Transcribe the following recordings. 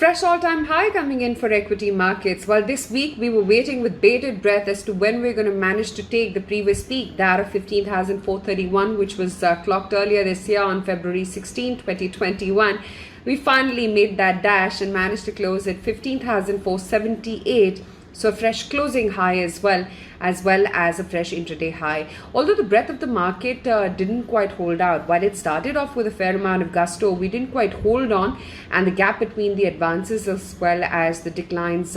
Fresh all-time high coming in for equity markets. While this week we were waiting with bated breath as to when we're going to manage to take the previous peak, that of 15,431, which was clocked earlier this year on February 16, 2021. We finally made that dash and managed to close at 15,478. So a fresh closing high as well as a fresh intraday high. Although the breadth of the market didn't quite hold out. While it started off with a fair amount of gusto, we didn't quite hold on, and the gap between the advances as well as the declines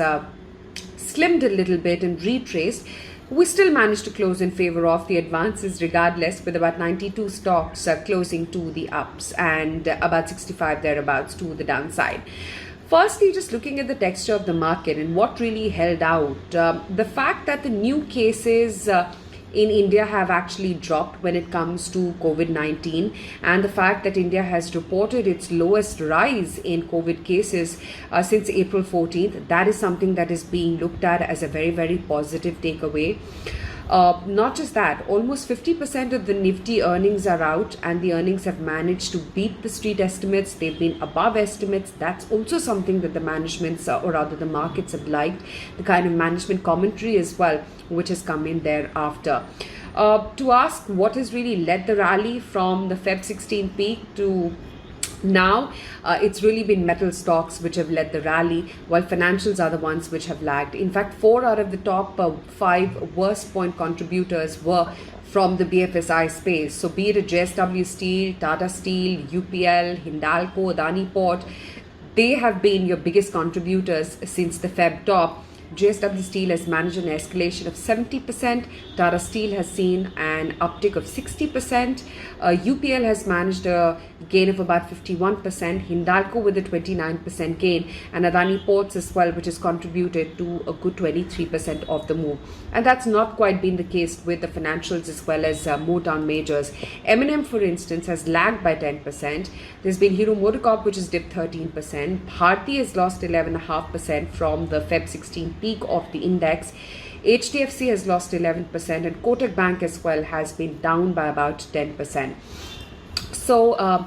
slimmed a little bit and retraced. We still managed to close in favor of the advances regardless, with about 92 stocks closing to the ups and about 65 thereabouts to the downside. Firstly, just looking at the texture of the market and what really held out, the fact that the new cases in India have actually dropped when it comes to COVID-19, and the fact that India has reported its lowest rise in COVID cases since April 14th, that is something that is being looked at as a very, very positive takeaway. Not just that, almost 50% of the Nifty earnings are out, and the earnings have managed to beat the street estimates. They've been above estimates. That's also something that the managements, or rather the markets, have liked. The kind of management commentary as well, which has come in thereafter. To ask what has really led the rally from the Feb 16 peak to now, it's really been metal stocks which have led the rally, while financials are the ones which have lagged. In fact, 4 out of the top 5 worst point contributors were from the BFSI space. So be it a JSW Steel, Tata Steel, UPL, Hindalco, Adani Port, they have been your biggest contributors since the Feb top. JSW Steel has managed an escalation of 70%. Tata Steel has seen an uptick of 60%. UPL has managed a gain of about 51%. Hindalco with a 29% gain. And Adani Ports as well, which has contributed to a good 23% of the move. And that's not quite been the case with the financials as well as Motown majors. M&M, for instance, has lagged by 10%. There's been Hero MotoCorp, which has dipped 13%. Bharti has lost 11.5% from the Feb 16 peak of the index. HDFC has lost 11%, and Kotak Bank as well has been down by about 10%. So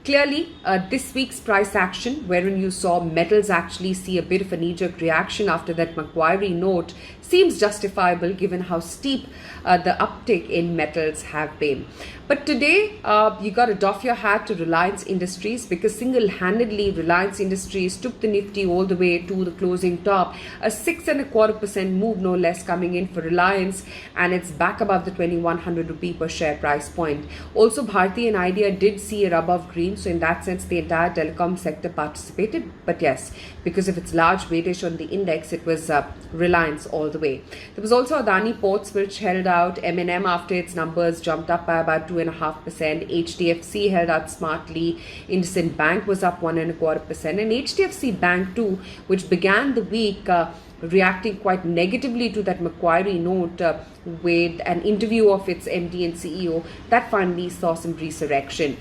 clearly, this week's price action, wherein you saw metals actually see a bit of a knee-jerk reaction after that Macquarie note, seems justifiable given how steep the uptick in metals have been. But today, you got to doff your hat to Reliance Industries, because single-handedly Reliance Industries took the Nifty all the way to the closing top. A 6.25% move, no less, coming in for Reliance, and it's back above the 2,100 rupee per share price point. Also, Bharti and Idea did see a rub of green, so in that sense, the entire telecom sector participated. But yes, because of its large weightage on the index, it was Reliance all the way. There was also Adani Ports, which held out. M&M, after its numbers, jumped up by about 2.5%. HDFC held out smartly. IndusInd Bank was up 1.25%, and HDFC Bank too, which began the week reacting quite negatively to that Macquarie note with an interview of its MD and CEO, that finally saw some resurrection.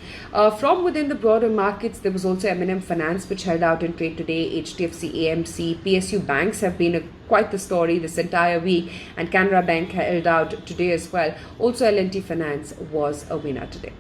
From within the broader markets, there was also M&M Finance, which held out in trade today. HDFC, AMC, PSU banks have been quite the story this entire week, and Canara Bank held out today as well. Also, L&T Finance was a winner today.